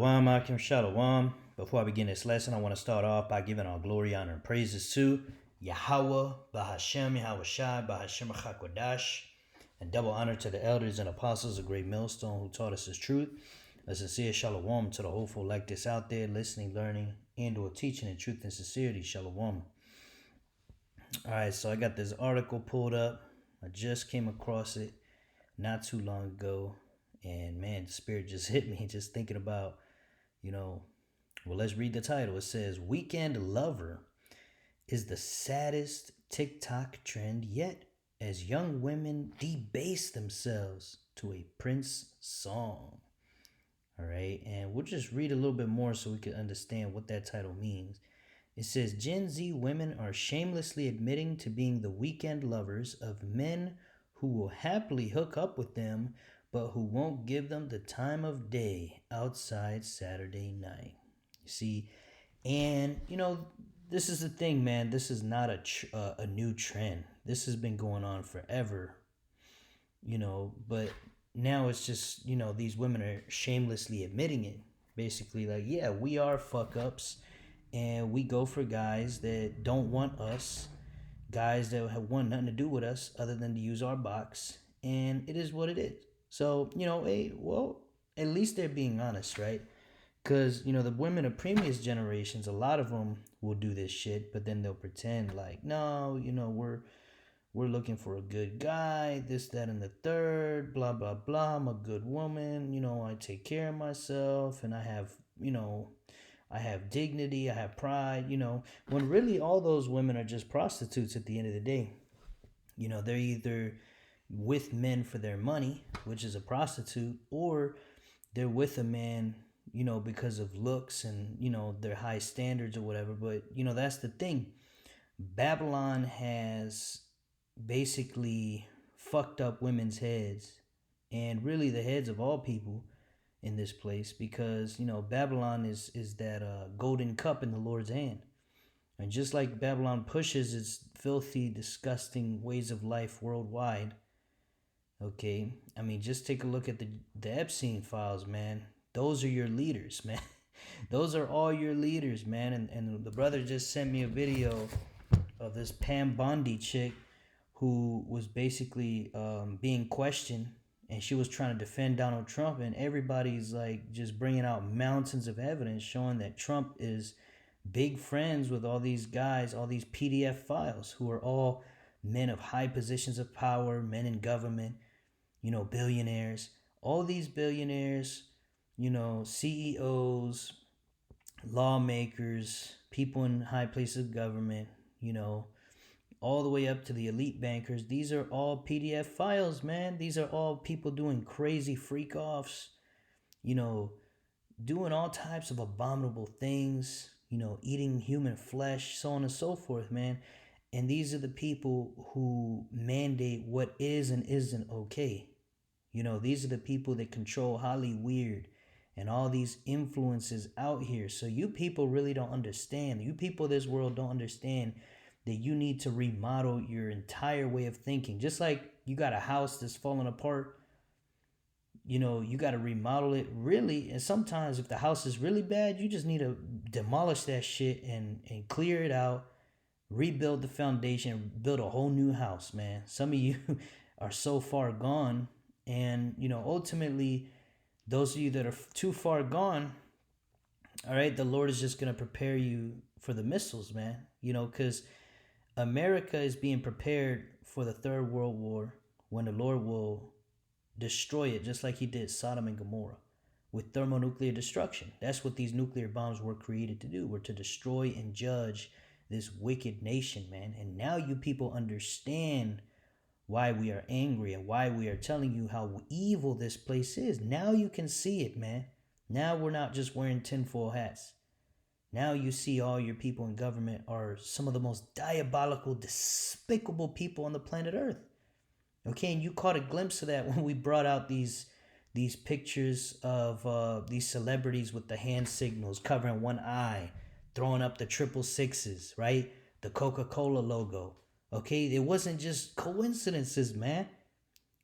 Shalom, Akim Shalom. Before I begin this lesson, I want to start off by giving all glory, honor, and praises to Yahweh, Bahashem, Yahweh Shai, Bahashem Chakwadash, and double honor to the elders and apostles of Great Millstone who taught us His truth. A sincere shalom to the hopeful like this out there, listening, learning, and or teaching in truth and sincerity. Shalom. Alright, so I got this article pulled up. I just came across it not too long ago. And man, the spirit just hit me just thinking about, well, let's read the title. It says, Weekend Lover is the saddest TikTok trend yet, as young women debase themselves to a Prince song. All right, and we'll just read a little bit more so we can understand what that title means. It says, Gen Z women are shamelessly admitting to being the weekend lovers of men who will happily hook up with them, but who won't give them the time of day outside Saturday night. You see, and this is the thing, man. This is not a new trend. This has been going on forever, but now it's just, these women are shamelessly admitting it. Basically, like, yeah, we are fuck ups, and we go for guys that don't want us, guys that have want nothing to do with us other than to use our box, and it is what it is. So, at least they're being honest, right? Because, the women of previous generations, a lot of them will do this shit, but then they'll pretend like, no, we're looking for a good guy, this, that, and the third, blah, blah, blah. I'm a good woman, I take care of myself, and I have dignity, I have pride, when really all those women are just prostitutes at the end of the day. They're either with men for their money, which is a prostitute, or they're with a man, because of looks and, their high standards or whatever. But, that's the thing. Babylon has basically fucked up women's heads, and really the heads of all people in this place, because, Babylon is that golden cup in the Lord's hand. And just like Babylon pushes its filthy, disgusting ways of life worldwide, okay, I mean, just take a look at the Epstein files, man. Those are your leaders, man. Those are all your leaders, man. And the brother just sent me a video of this Pam Bondi chick who was basically being questioned, and she was trying to defend Donald Trump, and everybody's like just bringing out mountains of evidence showing that Trump is big friends with all these guys, all these PDF files, who are all men of high positions of power, men in government, billionaires. All these billionaires, CEOs, lawmakers, people in high places of government, all the way up to the elite bankers. These are all PDF files, man. These are all people doing crazy freak offs, doing all types of abominable things, eating human flesh, so on and so forth, man. And these are the people who mandate what is and isn't okay. These are the people that control Hollywood and all these influences out here. So you people really don't understand. You people of this world don't understand that you need to remodel your entire way of thinking. Just like you got a house that's falling apart, you got to remodel it really. And sometimes if the house is really bad, you just need to demolish that shit and clear it out, rebuild the foundation, build a whole new house, man. Some of you are so far gone. And, ultimately, those of you that are too far gone, all right, the Lord is just going to prepare you for the missiles, man. Because America is being prepared for the Third World War, when the Lord will destroy it, just like He did Sodom and Gomorrah, with thermonuclear destruction. That's what these nuclear bombs were created to do, were to destroy and judge this wicked nation, man. And now you people understand why we are angry and why we are telling you how evil this place is. Now you can see it, man. Now we're not just wearing tinfoil hats. Now you see all your people in government are some of the most diabolical, despicable people on the planet Earth. Okay, and you caught a glimpse of that when we brought out these pictures of these celebrities with the hand signals covering one eye, throwing up the 666s, right? The Coca-Cola logo. Okay, it wasn't just coincidences, man.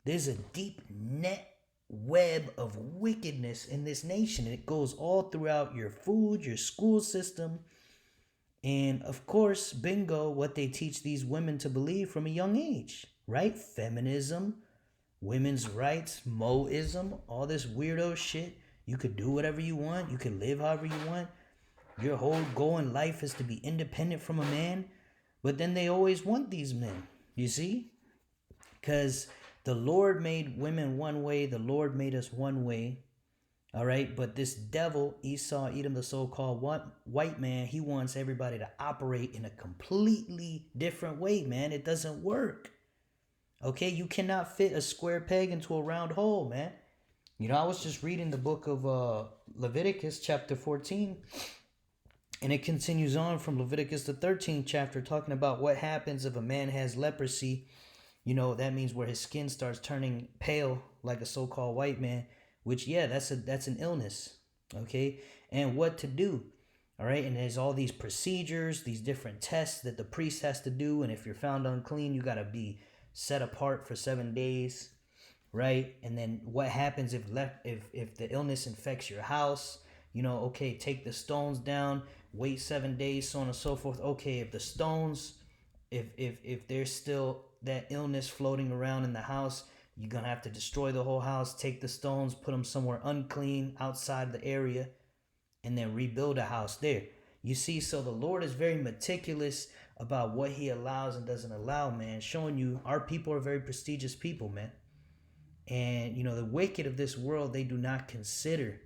There's a deep net web of wickedness in this nation. It goes all throughout your food, your school system, and of course, bingo, what they teach these women to believe from a young age, right? Feminism, women's rights, Moism, all this weirdo shit. You could do whatever you want. You could live however you want. Your whole goal in life is to be independent from a man. But then they always want these men, you see? Because the Lord made women one way. The Lord made us one way. All right. But this devil, Esau, Edom, the so-called white man, he wants everybody to operate in a completely different way, man. It doesn't work. Okay. You cannot fit a square peg into a round hole, man. You know, I was just reading the book of Leviticus chapter 14, and it continues on from Leviticus the 13th chapter, talking about what happens if a man has leprosy. You know, that means where his skin starts turning pale like a so-called white man, which, yeah, that's an illness, okay? And what to do, all right? And there's all these procedures, these different tests that the priest has to do, and if you're found unclean, you got to be set apart for 7 days, right? And then what happens if the illness infects your house? You know, okay, take the stones down, wait 7 days, so on and so forth. Okay, if the stones, if there's still that illness floating around in the house, you're gonna have to destroy the whole house, take the stones, put them somewhere unclean outside the area, and then rebuild a house there. You see, so the Lord is very meticulous about what he allows and doesn't allow, man, showing you our people are very prestigious people, man. And, you know, the wicked of this world, they do not consider.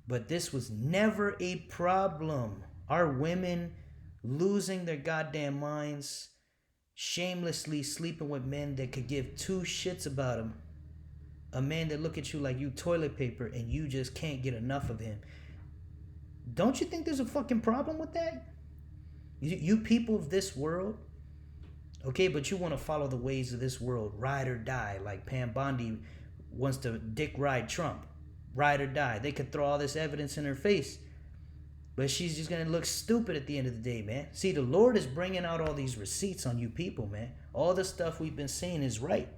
But this was never a problem. Our women losing their goddamn minds, shamelessly sleeping with men that could give two shits about them. A man that look at you like you toilet paper and you just can't get enough of him. Don't you think there's a fucking problem with that? You people of this world, okay, but you want to follow the ways of this world, ride or die, like Pam Bondi wants to dick ride Trump, ride or die. They could throw all this evidence in her face, but she's just going to look stupid at the end of the day, man. See, the Lord is bringing out all these receipts on you people, man. All the stuff we've been saying is right.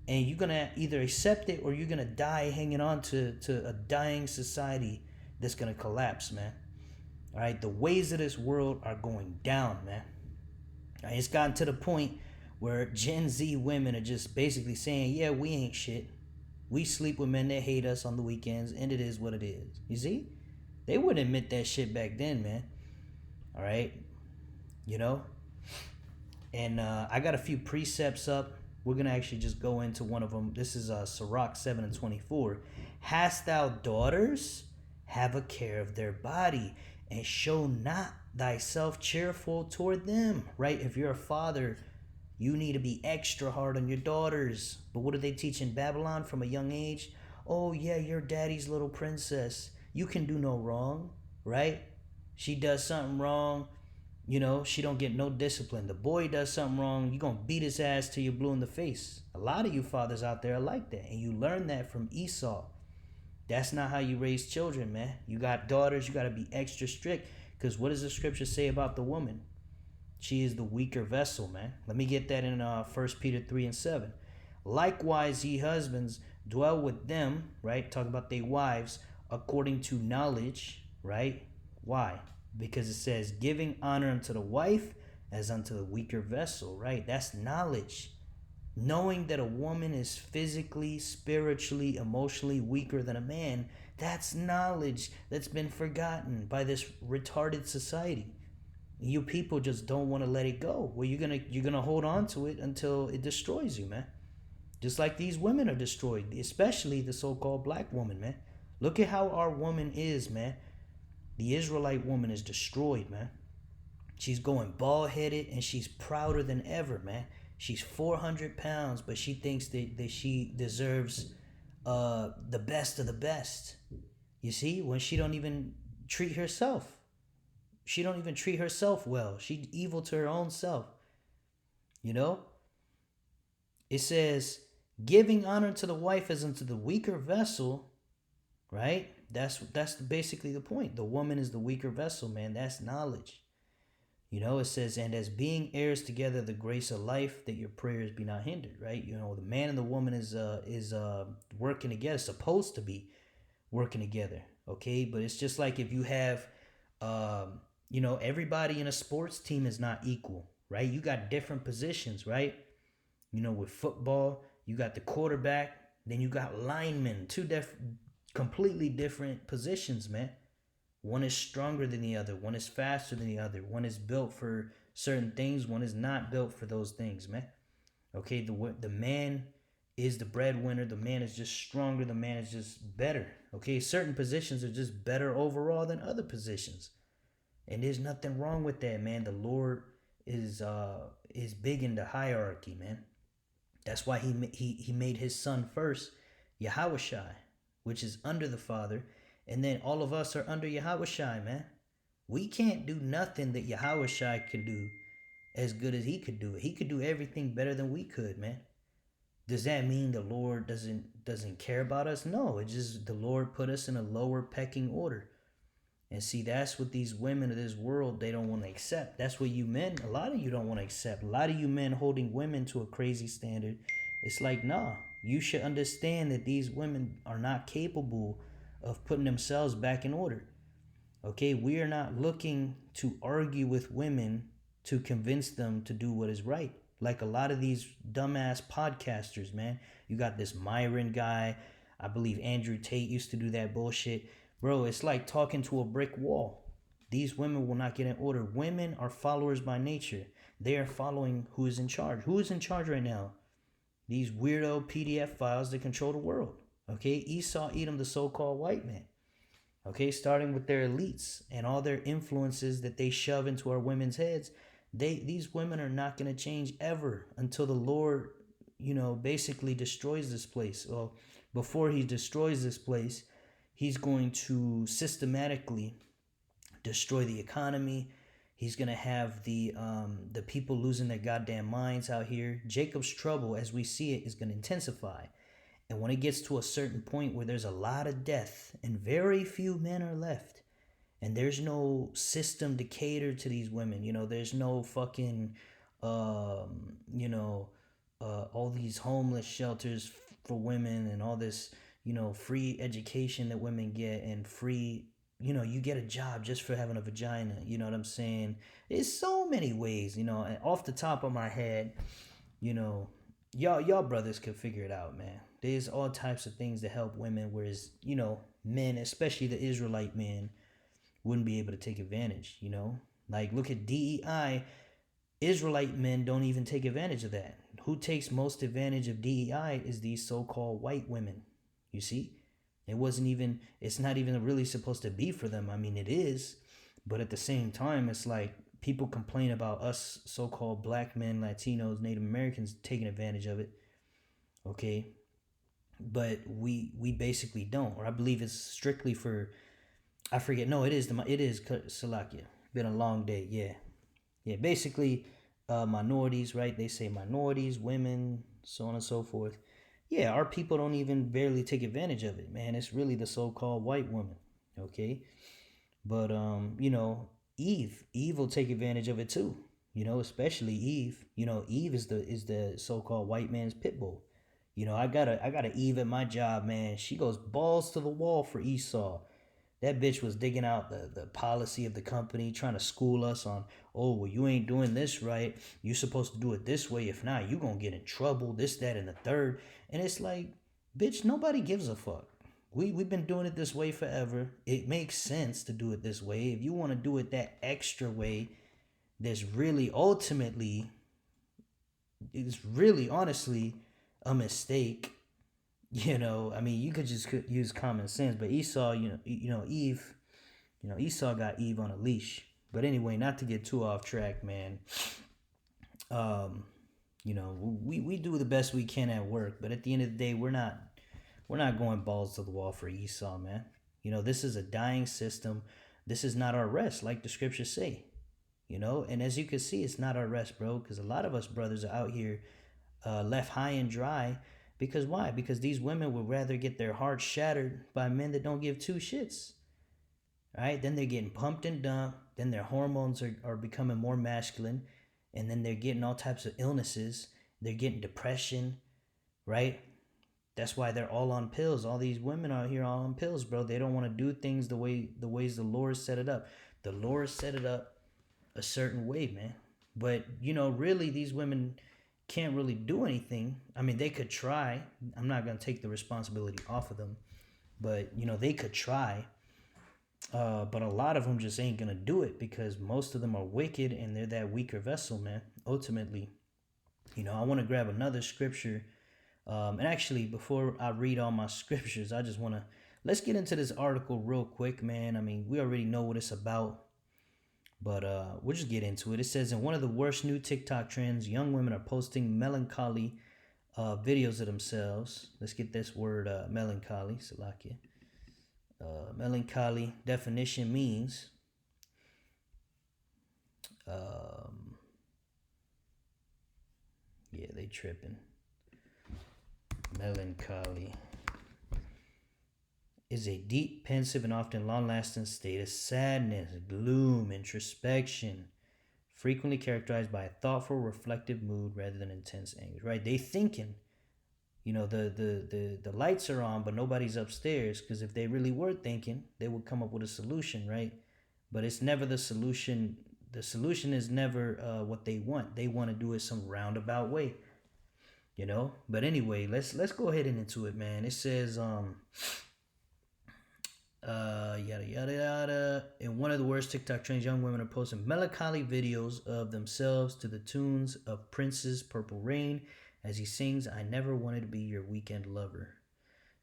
And you're going to either accept it or you're going to die hanging on to a dying society that's going to collapse, man. All right, the ways of this world are going down, man. All right, it's gotten to the point where Gen Z women are just basically saying, yeah, we ain't shit. We sleep with men that hate us on the weekends, and it is what it is. You see? They wouldn't admit that shit back then, man. All right? You know? And I got a few precepts up. We're going to actually just go into one of them. This is Sirach 7:24. Hast thou daughters? Have a care of their body, and show not thyself cheerful toward them. Right? If you're a father, you need to be extra hard on your daughters. But what do they teach in Babylon from a young age? Oh, yeah, you're daddy's little princess. You can do no wrong, right? She does something wrong, you know, she don't get no discipline. The boy does something wrong, you gonna beat his ass till you're blue in the face. A lot of you fathers out there are like that, and you learn that from Esau. That's not how you raise children, man. You got daughters, you gotta be extra strict, because what does the scripture say about the woman? She is the weaker vessel, man. Let me get that in 1 Peter 3:7. Likewise, ye husbands, dwell with them, right? Talk about their wives, according to knowledge, right? Why? Because it says, giving honor unto the wife as unto the weaker vessel, right? That's knowledge. Knowing that a woman is physically, spiritually, emotionally weaker than a man, that's knowledge that's been forgotten by this retarded society. You people just don't want to let it go. Well, you're gonna hold on to it until it destroys you, man. Just like these women are destroyed, especially the so-called black woman, man. Look at how our woman is, man. The Israelite woman is destroyed, man. She's going bald-headed and she's prouder than ever, man. She's 400 pounds, but she thinks that she deserves the best of the best. You see, when she don't even treat herself. She don't even treat herself well. She's evil to her own self. You know? It says, giving honor to the wife as unto the weaker vessel, right? That's basically the point. The woman is the weaker vessel, man. That's knowledge. It says, and as being heirs together the grace of life, that your prayers be not hindered, right? The man and the woman is working together, supposed to be working together, okay? But it's just like if you have, everybody in a sports team is not equal, right? You got different positions, right? With football, you got the quarterback, then you got linemen, completely different positions, man. One is stronger than the other. One is faster than the other. One is built for certain things. One is not built for those things, man. Okay, the man is the breadwinner. The man is just stronger. The man is just better. Okay, certain positions are just better overall than other positions, and there's nothing wrong with that, man. The Lord is big into hierarchy, man. That's why he made his son first, Yahushai, which is under the Father, and then all of us are under Yahushai, man. We can't do nothing that Yahushai can do as good as he could do it. He could do everything better than we could, man. Does that mean the Lord doesn't care about us? No, it's just the Lord put us in a lower pecking order. And see, that's what these women of this world, they don't want to accept. That's what you men, a lot of you don't want to accept. A lot of you men holding women to a crazy standard. It's like, nah, you should understand that these women are not capable of putting themselves back in order. Okay, we are not looking to argue with women to convince them to do what is right. Like a lot of these dumbass podcasters, man. You got this Myron guy. I believe Andrew Tate used to do that bullshit. Bro, it's like talking to a brick wall. These women will not get in order. Women are followers by nature. They are following who is in charge. Who is in charge right now? These weirdo PDF files that control the world. Okay, Esau, Edom, the so-called white man. Okay, starting with their elites and all their influences that they shove into our women's heads. These women are not going to change ever until the Lord, basically destroys this place. Well, before he destroys this place, he's going to systematically destroy the economy. He's going to have the people losing their goddamn minds out here. Jacob's trouble, as we see it, is going to intensify. And when it gets to a certain point where there's a lot of death and very few men are left, and there's no system to cater to these women, there's no fucking, all these homeless shelters for women and all this, free education that women get and free, you get a job just for having a vagina. You know what I'm saying? There's so many ways, and off the top of my head, y'all brothers could figure it out, man. There's all types of things to help women, whereas, men, especially the Israelite men, wouldn't be able to take advantage, Like, look at DEI. Israelite men don't even take advantage of that. Who takes most advantage of DEI is these so-called white women. You see? It's not even really supposed to be for them. I mean, it is. But at the same time, it's like people complain about us so-called black men, Latinos, Native Americans taking advantage of it. Okay? But we basically don't. Or I believe it's strictly for, I forget. No, it is Salakia. Been a long day. Yeah. Basically, minorities, right? They say minorities, women, so on and so forth. Yeah, our people don't even barely take advantage of it, man. It's really the so-called white woman. Okay, but Eve will take advantage of it too. Especially Eve. Eve is the so-called white man's pit bull. I got a Eve at my job, man. She goes balls to the wall for Esau. That bitch was digging out the policy of the company, trying to school us on, oh, well, you ain't doing this right. You're supposed to do it this way. If not, you going to get in trouble, this, that, and the third. And it's like, bitch, nobody gives a fuck. We've been doing it this way forever. It makes sense to do it this way. If you want to do it that extra way, there's really ultimately, it's really honestly a mistake. I mean, you could just use common sense, but Esau, Eve, Esau got Eve on a leash. But anyway, not to get too off track, man. We do the best we can at work, but at the end of the day, we're not going balls to the wall for Esau, man. This is a dying system. This is not our rest, like the scriptures say. And as you can see, it's not our rest, bro, because a lot of us brothers are out here left high and dry. Because why? Because these women would rather get their hearts shattered by men that don't give two shits. right? Then they're getting pumped and dumped. Then their hormones are becoming more masculine. And then they're getting all types of illnesses. They're getting depression, right? That's why they're all on pills. All these women out here all on pills, bro. They don't want to do things the ways the Lord set it up. The Lord set it up a certain way, man. But really, these women can't really do anything. I mean, they could try. I'm not gonna take the responsibility off of them, but they could try. But a lot of them just ain't gonna do it because most of them are wicked and they're that weaker vessel, man. Ultimately, I want to grab another scripture. And actually, before I read all my scriptures, I just want to let's get into this article real quick, man. I mean, we already know what it's about, but we'll just get into it. It says, in one of the worst new TikTok trends, young women are posting melancholy videos of themselves. Let's get this word melancholy, Salakia. Melancholy definition means yeah, they tripping. Melancholy is a deep, pensive, and often long-lasting state of sadness, gloom, introspection, frequently characterized by a thoughtful, reflective mood rather than intense anger. Right? They thinking, the lights are on, but nobody's upstairs. Because if they really were thinking, they would come up with a solution, right? But it's never the solution. The solution is never what they want. They want to do it some roundabout way. But anyway, let's go ahead and into it, man. It says yada yada yada. In one of the worst TikTok trends, young women are posting melancholy videos of themselves to the tunes of Prince's Purple Rain as he sings, "I never wanted to be your weekend lover."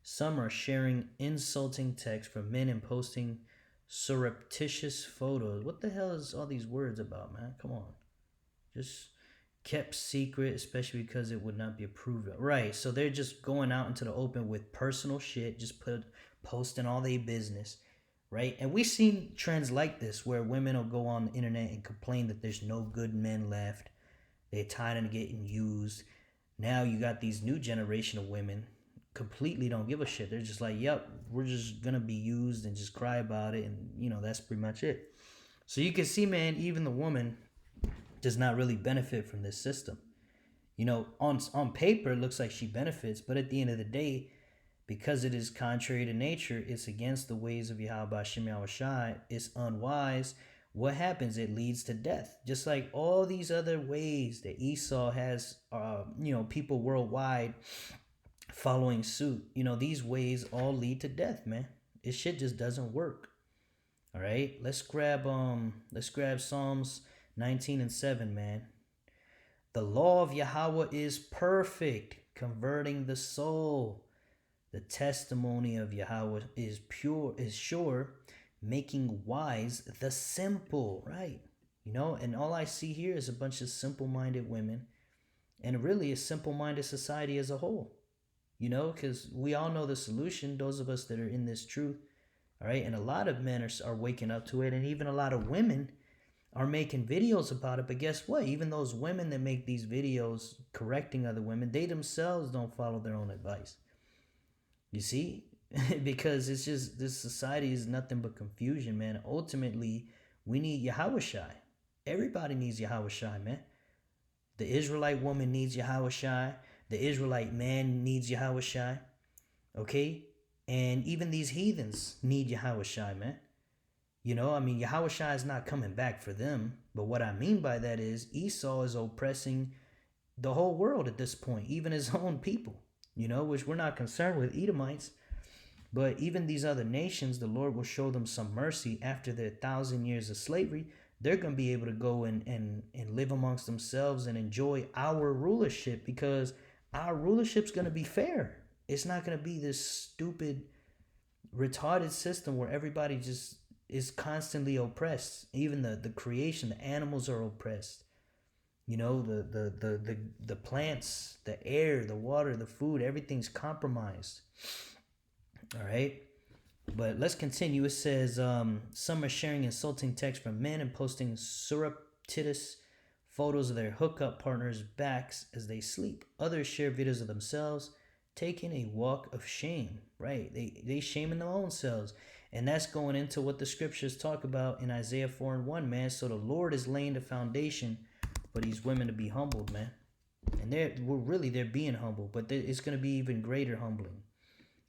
Some are sharing insulting texts from men and posting surreptitious photos. What the hell is all these words about, man? Come on. Just kept secret, especially because it would not be approved of. Right, so they're just going out into the open with personal shit, just posting all their business, right? And we've seen trends like this where women will go on the internet and complain that there's no good men left. They're tired of getting used. Now you got these new generation of women completely don't give a shit. They're just like, yep, we're just gonna be used and just cry about it, and that's pretty much it. So you can see, man, even the woman does not really benefit from this system. On paper it looks like she benefits, but at the end of the day, because it is contrary to nature, it's against the ways of Yahweh Hashem Yahushai, it's unwise. What happens? It leads to death. Just like all these other ways that Esau has, people worldwide following suit. These ways all lead to death, man. This shit just doesn't work. All right, let's grab Psalms 19:7, man. The law of Yahweh is perfect, converting the soul. The testimony of Yahweh is sure, making wise the simple, right? And all I see here is a bunch of simple-minded women, and really a simple-minded society as a whole. Because we all know the solution, those of us that are in this truth, all right? And a lot of men are waking up to it, and even a lot of women are making videos about it. But guess what? Even those women that make these videos correcting other women, they themselves don't follow their own advice. You see? Because it's just, this society is nothing but confusion, man. Ultimately, we need Yahushai. Everybody needs Yahushai, man. The Israelite woman needs Yahushai. The Israelite man needs Yahushai. Okay? And even these heathens need Yahushai, man. Yahushua is not coming back for them. But what I mean by that is Esau is oppressing the whole world at this point, even his own people, which we're not concerned with Edomites. But even these other nations, the Lord will show them some mercy after their 1,000 years of slavery. They're going to be able to go and live amongst themselves and enjoy our rulership, because our rulership's going to be fair. It's not going to be this stupid, retarded system where everybody just is constantly oppressed. Even the creation, the animals are oppressed. The plants, the air, the water, the food, everything's compromised. All right. But let's continue. It says, some are sharing insulting texts from men and posting surreptitious photos of their hookup partners' backs as they sleep. Others share videos of themselves taking a walk of shame. Right. They shaming their own selves. And that's going into what the scriptures talk about in Isaiah 4 and 1, man. So the Lord is laying the foundation for these women to be humbled, man. And they're being humble, but it's going to be even greater humbling.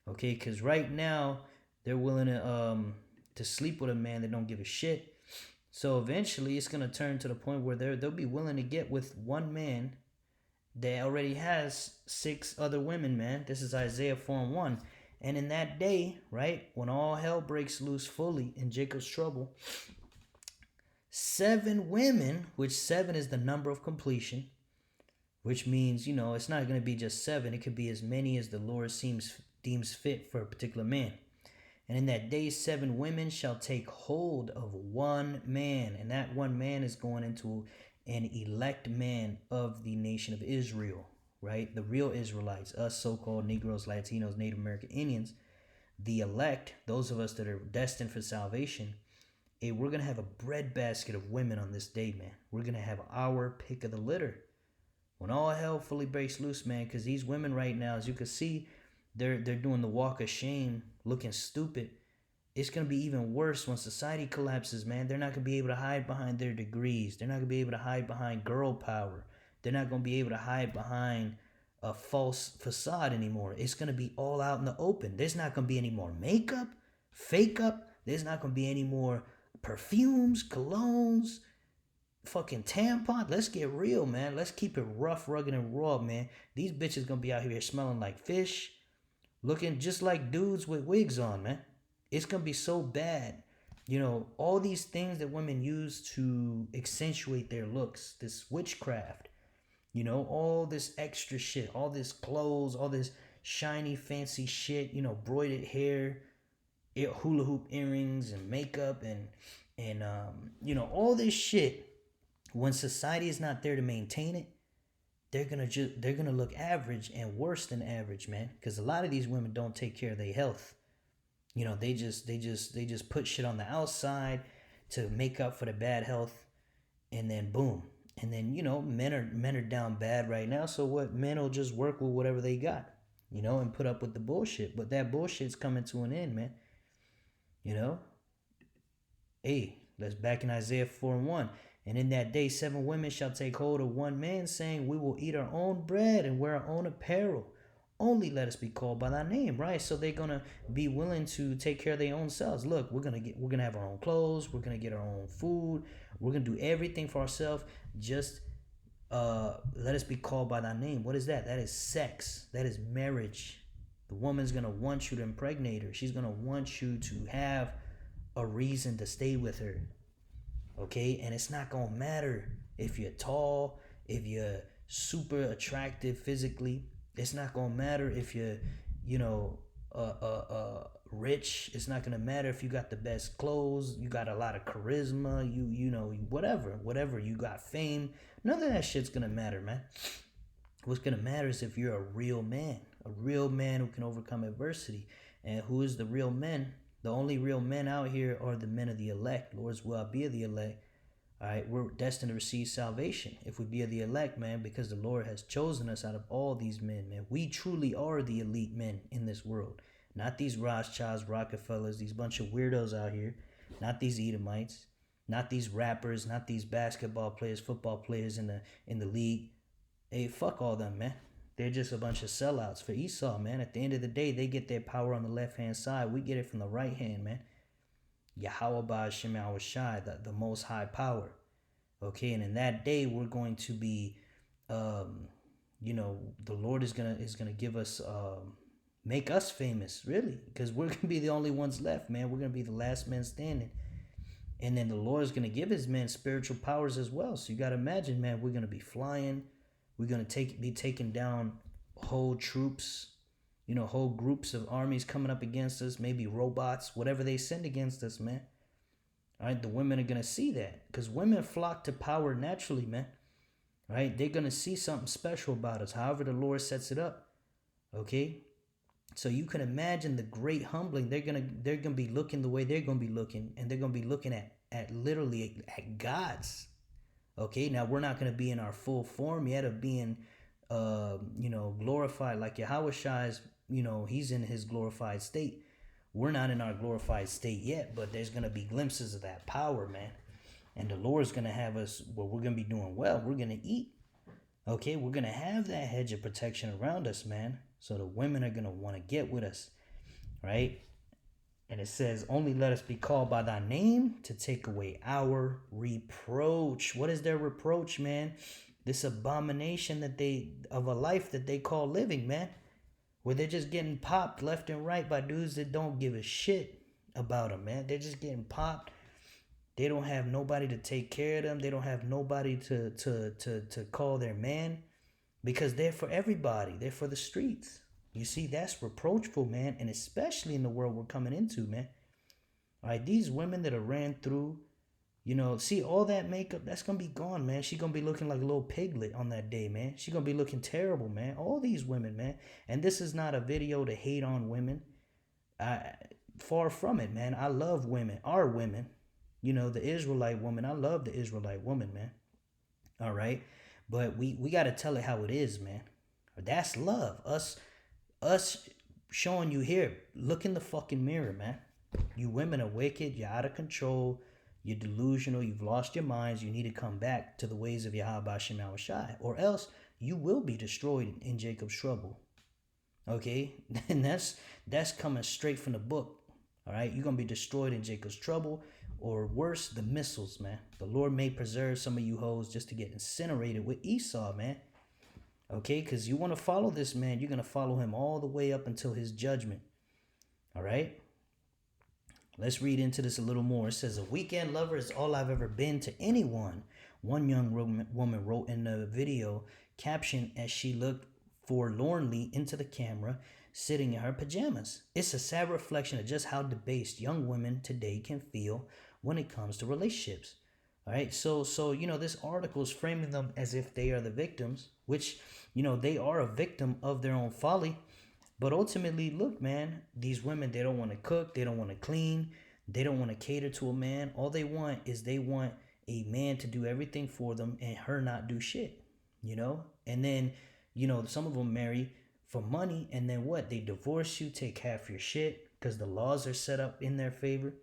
Okay, because right now they're willing to sleep with a man that don't give a shit. So eventually it's going to turn to the point where they'll be willing to get with one man that already has 6 other women, man. This is Isaiah 4 and 1. And in that day, right, when all hell breaks loose fully in Jacob's trouble, 7 women, which 7 is the number of completion, which means, it's not going to be just 7. It could be as many as the Lord deems fit for a particular man. And in that day, 7 women shall take hold of one man. And that one man is going into an elect man of the nation of Israel, right? The real Israelites, us so-called Negroes, Latinos, Native American Indians, the elect, those of us that are destined for salvation, we're going to have a breadbasket of women on this day, man. We're going to have our pick of the litter. When all hell fully breaks loose, man, because these women right now, as you can see, they're doing the walk of shame, looking stupid. It's going to be even worse when society collapses, man. They're not going to be able to hide behind their degrees. They're not going to be able to hide behind girl power. They're not going to be able to hide behind a false facade anymore. It's going to be all out in the open. There's not going to be any more makeup, fake up. There's not going to be any more perfumes, colognes, fucking tampon. Let's get real, man. Let's keep it rough, rugged, and raw, man. These bitches going to be out here smelling like fish, looking just like dudes with wigs on, man. It's going to be so bad. All these things that women use to accentuate their looks, this witchcraft, all this extra shit, all this clothes, all this shiny, fancy shit, broided hair, hula hoop earrings and makeup and all this shit. When society is not there to maintain it, they're gonna look average and worse than average, man. Because a lot of these women don't take care of their health. They just put shit on the outside to make up for the bad health, and then boom, and then men are down bad right now. So what? Men will just work with whatever they got, and put up with the bullshit. But that bullshit's coming to an end, man. Hey, let's back in Isaiah 4 and 1. And in that day, 7 women shall take hold of one man, saying, we will eat our own bread and wear our own apparel. Only let us be called by thy name, right? So they're gonna be willing to take care of their own selves. Look, we're gonna have our own clothes. We're gonna get our own food. We're gonna do everything for ourselves. Just let us be called by thy name. What is that? That is sex. That is marriage. The woman's gonna want you to impregnate her. She's gonna want you to have a reason to stay with her. Okay, and it's not gonna matter if you're tall, if you're super attractive physically. It's not gonna matter if you're, rich. It's not gonna matter if you got the best clothes, you got a lot of charisma, whatever. You got fame. None of that shit's gonna matter, man. What's gonna matter is if you're a real man who can overcome adversity. And who is the real men? The only real men out here are the men of the elect. Lord's will I be of the elect. All right, we're destined to receive salvation if we be of the elect, man, because the Lord has chosen us out of all these men, man. We truly are the elite men in this world. Not these Rothschilds, Rockefellers, these bunch of weirdos out here. Not these Edomites. Not these rappers. Not these basketball players, football players in the league. Hey, fuck all them, man. They're just a bunch of sellouts for Esau, man. At the end of the day, they get their power on the left-hand side. We get it from the right hand, man. Yahweh Ba'ashem Yahushai, the most high power. Okay, and in that day, we're going to be, the Lord is gonna give us, make us famous, really, because we're gonna be the only ones left, man. We're gonna be the last men standing, and then the Lord is gonna give His men spiritual powers as well. So you gotta imagine, man, we're gonna be flying. We're gonna be taking down whole troops. Whole groups of armies coming up against us, maybe robots, whatever they send against us, man. All right, the women are going to see that because women flock to power naturally, man. All right, they're going to see something special about us, however the Lord sets it up. Okay, so you can imagine the great humbling. They're gonna be looking the way they're going to be looking, and they're going to be looking at literally at gods. Okay, now we're not going to be in our full form yet of being, glorified like Yahweh Shai's. He's in his glorified state. We're not in our glorified state yet, but there's going to be glimpses of that power, man. And the Lord's going to have us where we're going to be doing well. We're going to eat. Okay, we're going to have that hedge of protection around us, man. So the women are going to want to get with us, right? And it says, only let us be called by thy name to take away our reproach. What is their reproach, man? This abomination of a life that they call living, man. Where they're just getting popped left and right by dudes that don't give a shit about them, man. They're just getting popped. They don't have nobody to take care of them. They don't have nobody to call their man, because they're for everybody. They're for the streets. You see, that's reproachful, man, and especially in the world we're coming into, man. All right, these women that are ran through, see, all that makeup, that's going to be gone, man. She's going to be looking like a little piglet on that day, man. She's going to be looking terrible, man. All these women, man. And this is not a video to hate on women. Far from it, man. I love women, our women. The Israelite woman. I love the Israelite woman, man. All right. But we got to tell it how it is, man. That's love. Us showing you here. Look in the fucking mirror, man. You women are wicked. You're out of control. You're delusional. You've lost your minds. You need to come back to the ways of Yahweh Hashem Shai, or else you will be destroyed in Jacob's trouble. Okay? And that's coming straight from the book. All right? You're going to be destroyed in Jacob's trouble. Or worse, the missiles, man. The Lord may preserve some of you hoes just to get incinerated with Esau, man. Okay, because you want to follow this man, you're going to follow him all the way up until his judgment. All right? Let's read into this a little more. It says, a weekend lover is all I've ever been to anyone. One young woman wrote in the video caption as she looked forlornly into the camera, sitting in her pajamas. It's a sad reflection of just how debased young women today can feel when it comes to relationships. All right, so this article is framing them as if they are the victims, which, they are a victim of their own folly. But ultimately, look, man, these women, they don't want to cook, they don't want to clean, they don't want to cater to a man. All they want is a man to do everything for them and her not do shit, And then, some of them marry for money, and then what? They divorce you, take half your shit because the laws are set up in their favor,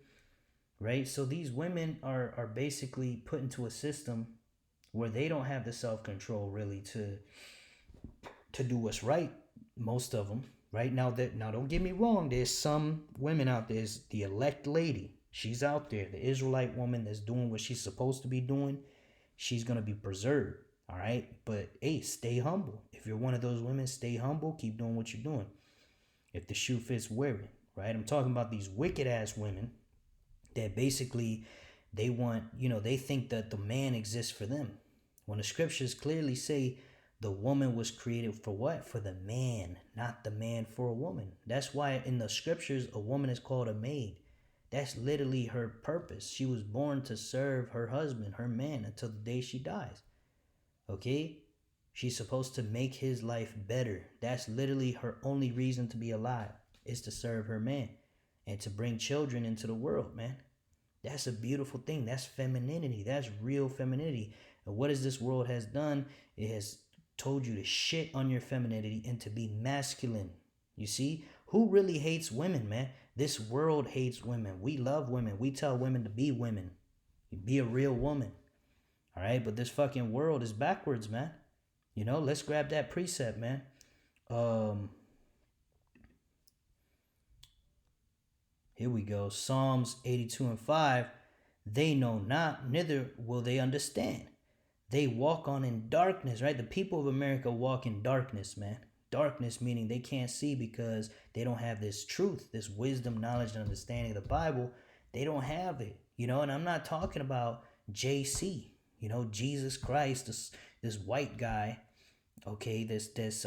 right? So these women are basically put into a system where they don't have the self-control really to do what's right, most of them, right? Now don't get me wrong, there's some women out there, there's the elect lady, she's out there, the Israelite woman that's doing what she's supposed to be doing, she's going to be preserved. All right. But hey, stay humble. If you're one of those women, stay humble. Keep doing what you're doing. If the shoe fits, wear it. Right. I'm talking about these wicked ass women that basically they want, they think that the man exists for them. When the scriptures clearly say the woman was created for what? For the man, not the man for a woman. That's why in the scriptures, a woman is called a maid. That's literally her purpose. She was born to serve her husband, her man, until the day she dies. Okay? She's supposed to make his life better. That's literally her only reason to be alive, is to serve her man and to bring children into the world, man. That's a beautiful thing. That's femininity. That's real femininity. And what is this world has done? It has told you to shit on your femininity and to be masculine. You see? Who really hates women, man? This world hates women. We love women. We tell women to be women. Be a real woman. All right, but this fucking world is backwards, man. Let's grab that precept, man. Here we go. Psalms 82:5. They know not, neither will they understand. They walk on in darkness, right? The people of America walk in darkness, man. Darkness meaning they can't see because they don't have this truth, this wisdom, knowledge, and understanding of the Bible. They don't have it, and I'm not talking about JC. Jesus Christ, this white guy, okay, this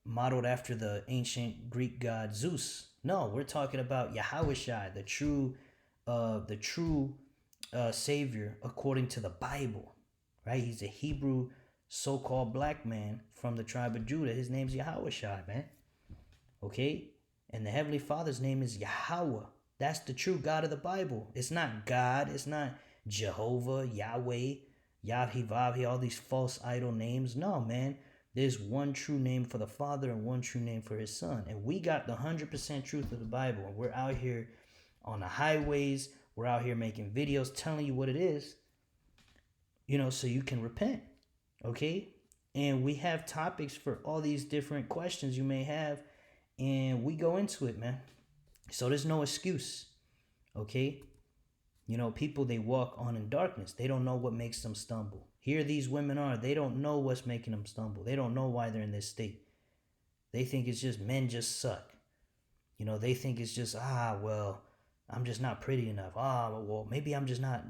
modeled after the ancient Greek god Zeus. No, we're talking about Yahushua, the true savior according to the Bible, right? He's a Hebrew so-called black man from the tribe of Judah. His name's Yahushua, man. Okay, and the Heavenly Father's name is Yahweh. That's the true God of the Bible. It's not God. It's not Jehovah, Yahweh, Yahweh, all these false idol names. No, man. There's one true name for the Father and one true name for his Son. And we got the 100% truth of the Bible. And we're out here on the highways. We're out here making videos telling you what it is, so you can repent. Okay? And we have topics for all these different questions you may have. And we go into it, man. So there's no excuse. Okay? People, they walk on in darkness. They don't know what makes them stumble. Here these women are. They don't know what's making them stumble. They don't know why they're in this state. They think it's just men just suck. They think it's just, well, I'm just not pretty enough. Well, maybe I'm just not,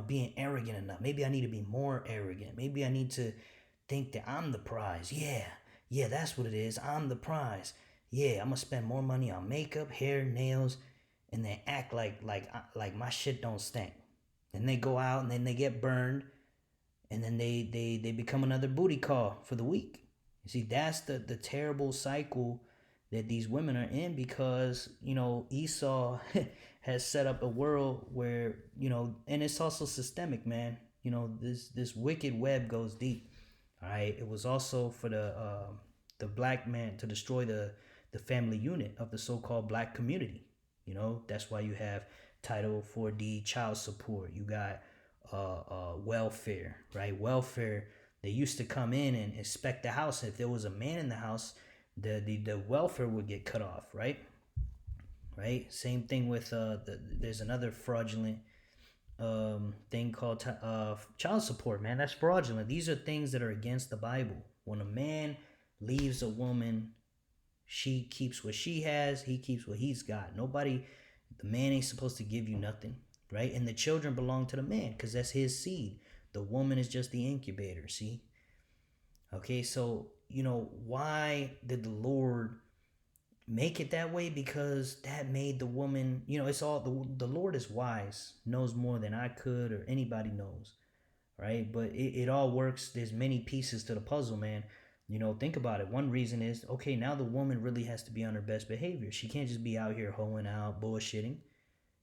being arrogant enough. Maybe I need to be more arrogant. Maybe I need to think that I'm the prize. Yeah, that's what it is. I'm the prize. Yeah, I'm going to spend more money on makeup, hair, nails, and then act like my shit don't stink. And they go out and then they get burned, and then they become another booty call for the week. You see, that's the terrible cycle that these women are in, because Esau has set up a world where and it's also systemic, man. This wicked web goes deep. All right, it was also for the black man to destroy the family unit of the so-called black community. That's why you have Title 4D, child support. You got welfare, right? Welfare, they used to come in and inspect the house. If there was a man in the house, the welfare would get cut off, right? Right? Same thing with there's another fraudulent thing called child support, man. That's fraudulent. These are things that are against the Bible. When a man leaves a woman, she keeps what she has, he keeps what he's got. The man ain't supposed to give you nothing, right? And the children belong to the man because that's his seed. The woman is just the incubator, see? Okay, so, why did the Lord make it that way? Because that made the woman, it's all, the Lord is wise, knows more than I could or anybody knows, right? But it all works. There's many pieces to the puzzle, man. Think about it. One reason is, okay, now the woman really has to be on her best behavior. She can't just be out here hoeing out, bullshitting,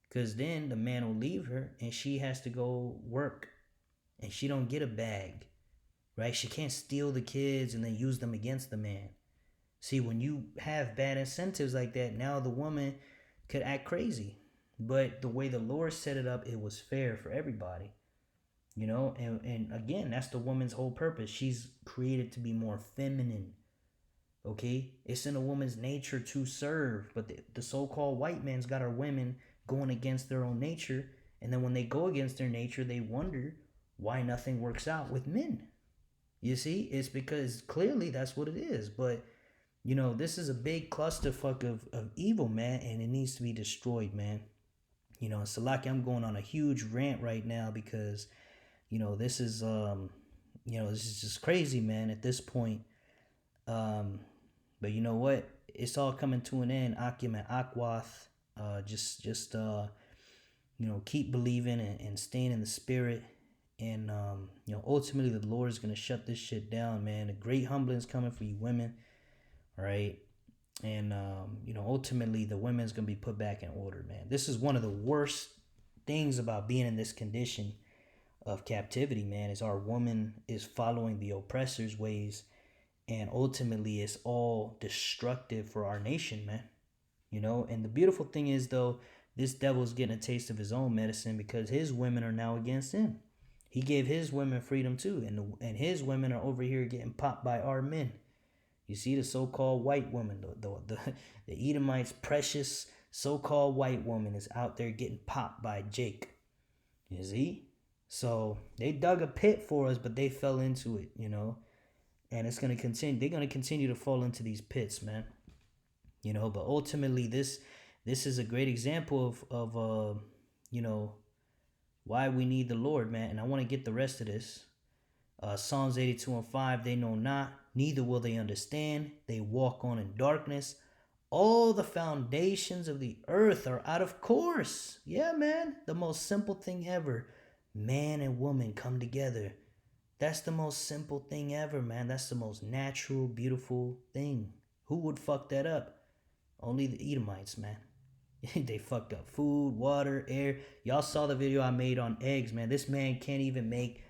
because then the man will leave her and she has to go work and she don't get a bag, right? She can't steal the kids and then use them against the man. See, when you have bad incentives like that, now the woman could act crazy. But the way the Lord set it up, it was fair for everybody. And again, that's the woman's whole purpose. She's created to be more feminine. Okay? It's in a woman's nature to serve. But the so-called white man's got our women going against their own nature. And then when they go against their nature, they wonder why nothing works out with men. You see? It's because clearly that's what it is. But, this is a big clusterfuck of evil, man. And it needs to be destroyed, man. Salaki, I'm going on a huge rant right now because this is this is just crazy, man, at this point. But you know what? It's all coming to an end. Akim and Akwath. Just keep believing and staying in the spirit. And ultimately the Lord is gonna shut this shit down, man. A great humbling is coming for you women. All right. And ultimately the women's gonna be put back in order, man. This is one of the worst things about being in this condition of captivity, man, is our woman is following the oppressor's ways, and ultimately it's all destructive for our nation, man. And the beautiful thing is, though, this devil's getting a taste of his own medicine because his women are now against him. He gave his women freedom too, and his women are over here getting popped by our men. You see, the so-called white woman, the Edomite's precious so-called white woman is out there getting popped by Jake. You see? So they dug a pit for us, but they fell into it, and it's going to continue. They're going to continue to fall into these pits, man. But ultimately this is a great example of why we need the Lord, man. And I want to get the rest of this. Psalms 82:5, they know not, neither will they understand. They walk on in darkness. All the foundations of the earth are out of course. Yeah, man. The most simple thing ever. Man and woman come together. That's the most simple thing ever, man. That's the most natural, beautiful thing. Who would fuck that up? Only the Edomites, man. They fucked up food, water, air. Y'all saw the video I made on eggs, man. This man can't even make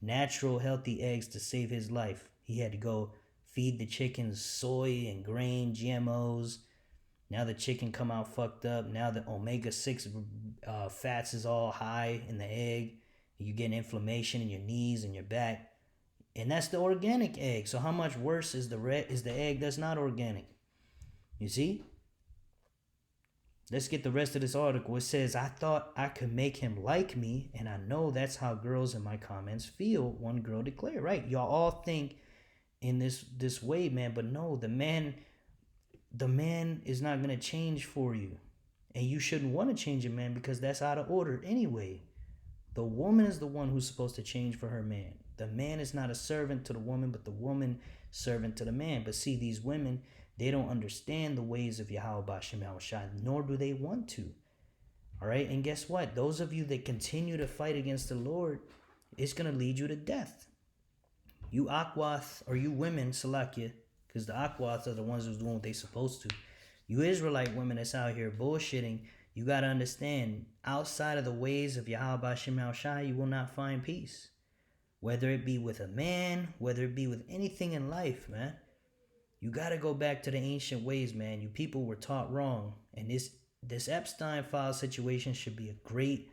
natural, healthy eggs to save his life. He had to go feed the chickens soy and grain, GMOs. Now the chicken come out fucked up. Now the omega-6 fats is all high in the egg. You get inflammation in your knees and your back. And that's the organic egg. So how much worse is the egg that's not organic? You see? Let's get the rest of this article. It says, I thought I could make him like me, and I know that's how girls in my comments feel, one girl declared. Right? Y'all all think in this way, man, but no, the man is not going to change for you. And you shouldn't want to change a man because that's out of order anyway. The woman is the one who's supposed to change for her man. The man is not a servant to the woman, but the woman servant to the man. But see, these women, they don't understand the ways of Yahweh B'Shem Yahushua, nor do they want to. All right? And guess what? Those of you that continue to fight against the Lord, it's going to lead you to death. You Akwath, or you women, Salakia, because the Akwaths are the ones who's doing what they're supposed to. You Israelite women that's out here bullshitting, you got to understand, outside of the ways of Yahweh B'Shem Yahushua, you will not find peace. Whether it be with a man, whether it be with anything in life, man. You got to go back to the ancient ways, man. You people were taught wrong. And this Epstein file situation should be a great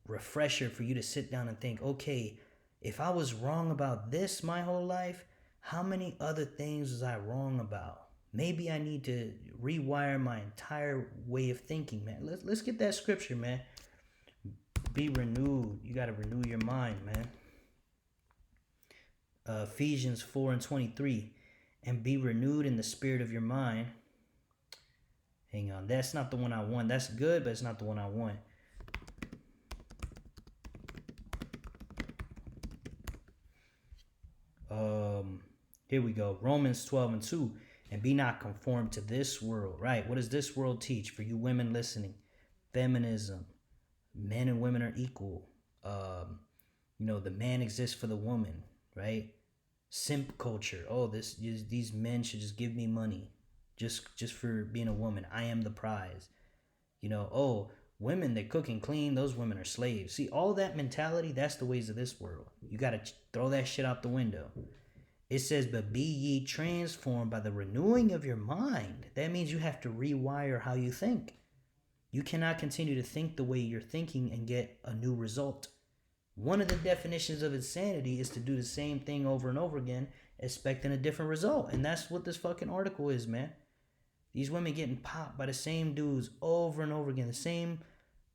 refresher for you to sit down and think, okay, if I was wrong about this my whole life, how many other things was I wrong about? Maybe I need to rewire my entire way of thinking, man. Let's get that scripture, man. Be renewed. You got to renew your mind, man. Ephesians 4:23. And be renewed in the spirit of your mind. Hang on. That's not the one I want. That's good, but it's not the one I want. Here we go. Romans 12:2. And be not conformed to this world. Right. What does this world teach? For you women listening. Feminism. Men and women are equal. The man exists for the woman. Right. Simp culture. Oh, these men should just give me money. Just for being a woman. I am the prize. Women that cook and clean, those women are slaves. See, all that mentality, that's the ways of this world. You got to throw that shit out the window. It says, but be ye transformed by the renewing of your mind. That means you have to rewire how you think. You cannot continue to think the way you're thinking and get a new result. One of the definitions of insanity is to do the same thing over and over again, expecting a different result. And that's what this fucking article is, man. These women getting popped by the same dudes over and over again. The same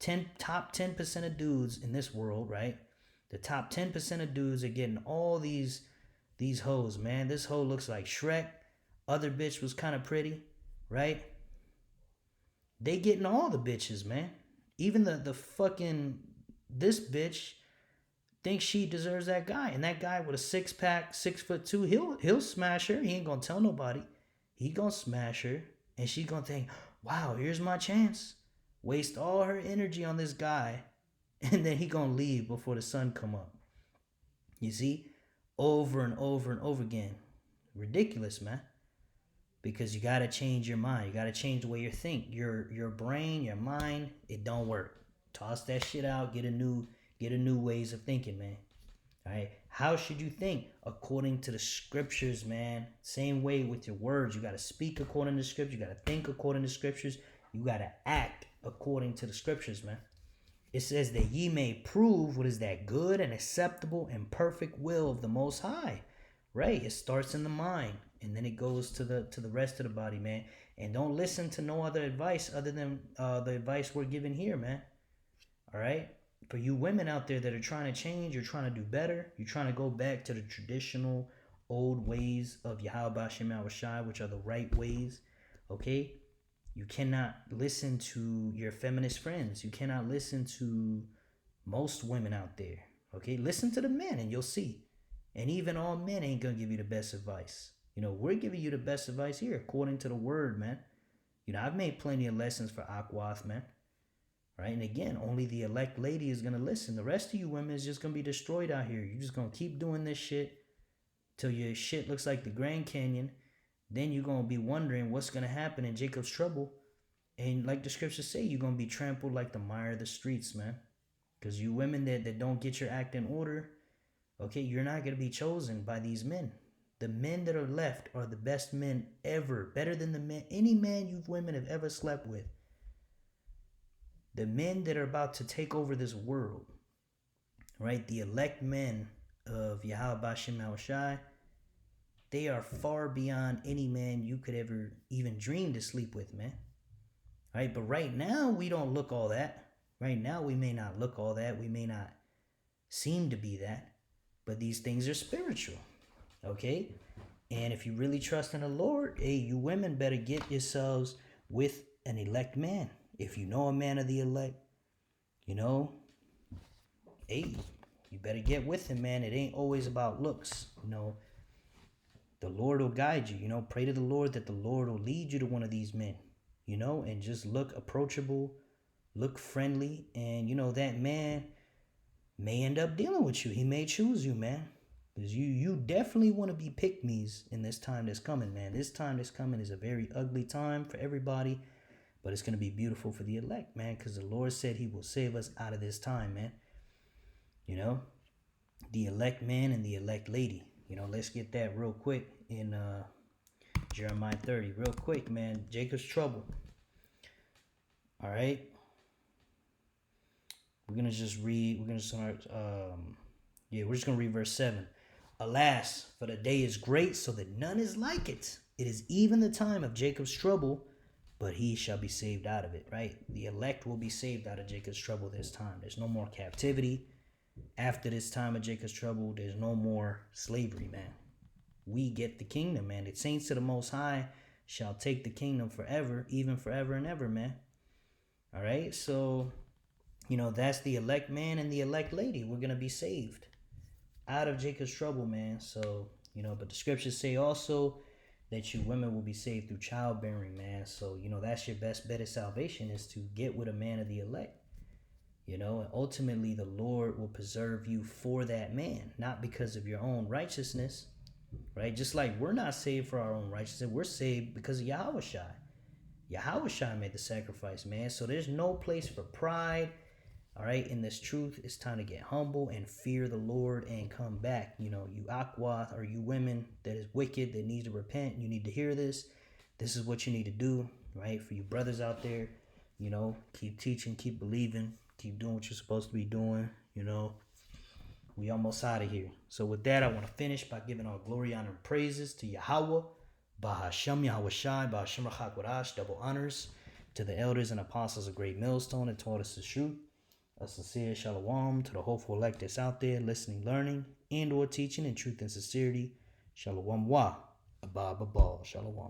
top 10% of dudes in this world, right? The top 10% of dudes are getting all these hoes, man. This hoe looks like Shrek. Other bitch was kind of pretty, right? They getting all the bitches, man. Even the fucking, this bitch thinks she deserves that guy. And that guy with a 6-pack, 6'2", he'll smash her. He ain't gonna tell nobody. He gonna smash her. And she gonna think, wow, here's my chance. Waste all her energy on this guy. And then he gonna leave before the sun come up. You see? Over and over and over again. Ridiculous, man. Because you gotta change your mind. You gotta change the way you think. Your brain, your mind, it don't work. Toss that shit out. Get a new ways of thinking, man. All right. How should you think? According to the scriptures, man. Same way with your words. You gotta speak according to scripture. You gotta think according to scriptures. You gotta act according to the scriptures, man. It says that ye may prove what is that good and acceptable and perfect will of the Most High. Right? It starts in the mind. And then it goes to the rest of the body, man. And don't listen to no other advice other than the advice we're giving here, man. All right? For you women out there that are trying to change, you're trying to do better, you're trying to go back to the traditional old ways of Yahweh B'Shem Yahushua, which are the right ways, okay? You cannot listen to your feminist friends. You cannot listen to most women out there, okay? Listen to the men and you'll see. And even all men ain't going to give you the best advice. We're giving you the best advice here according to the word, man. I've made plenty of lessons for Akwath, man. Right? And again, only the elect lady is going to listen. The rest of you women is just going to be destroyed out here. You're just going to keep doing this shit till your shit looks like the Grand Canyon. Then you're going to be wondering what's going to happen in Jacob's trouble. And like the scriptures say, you're going to be trampled like the mire of the streets, man. Because you women that don't get your act in order, okay, you're not going to be chosen by these men. The men that are left are the best men ever, better than any man you women have ever slept with. The men that are about to take over this world, right? The elect men of Yahweh Bashem Yahushai, they are far beyond any man you could ever even dream to sleep with, man. Right? But right now, we don't look all that. Right now, we may not look all that. We may not seem to be that. But these things are spiritual. Okay? And if you really trust in the Lord, hey, you women better get yourselves with an elect man. If you know a man of the elect, hey, you better get with him, man. It ain't always about looks. The Lord will guide you. Pray to the Lord that the Lord will lead you to one of these men, and just look approachable, look friendly. And, that man may end up dealing with you. He may choose you, man. Because you definitely want to be pick-me's in this time that's coming, man. This time that's coming is a very ugly time for everybody, but it's going to be beautiful for the elect, man, because the Lord said he will save us out of this time, man. The elect man and the elect lady. Let's get that real quick in Jeremiah 30. Real quick, man. Jacob's trouble. All right. We're going to just read. We're going to start. We're just going to read verse 7. Alas, for the day is great, so that none is like it. It is even the time of Jacob's trouble, but he shall be saved out of it, right? The elect will be saved out of Jacob's trouble this time. There's no more captivity. After this time of Jacob's trouble, there's no more slavery, man. We get the kingdom, man. The saints of the Most High shall take the kingdom forever, even forever and ever, man. All right, so, that's the elect man and the elect lady. We're going to be saved out of Jacob's trouble, man. So, but the scriptures say also that you women will be saved through childbearing, man. So, that's your best bet of salvation, is to get with a man of the elect. And ultimately the Lord will preserve you for that man, not because of your own righteousness, right? Just like we're not saved for our own righteousness, we're saved because of Yahushua. Yahushua made the sacrifice, man. So there's no place for pride, all right? In this truth, it's time to get humble and fear the Lord and come back. You Aqua, or you women that is wicked, that needs to repent, you need to hear this. This is what you need to do, right? For you brothers out there, keep teaching, keep believing. Keep doing what you're supposed to be doing. We almost out of here. So with that, I want to finish by giving all glory, honor, and praises to Yahweh, Bahashem Yahushai, Bahashem Rachakwadash, double honors to the elders and apostles of Great Millstone that taught us the truth. A sincere shalom to the hopeful elect that's out there listening, learning, and or teaching in truth and sincerity. Shalom wa, abba babal, shalom.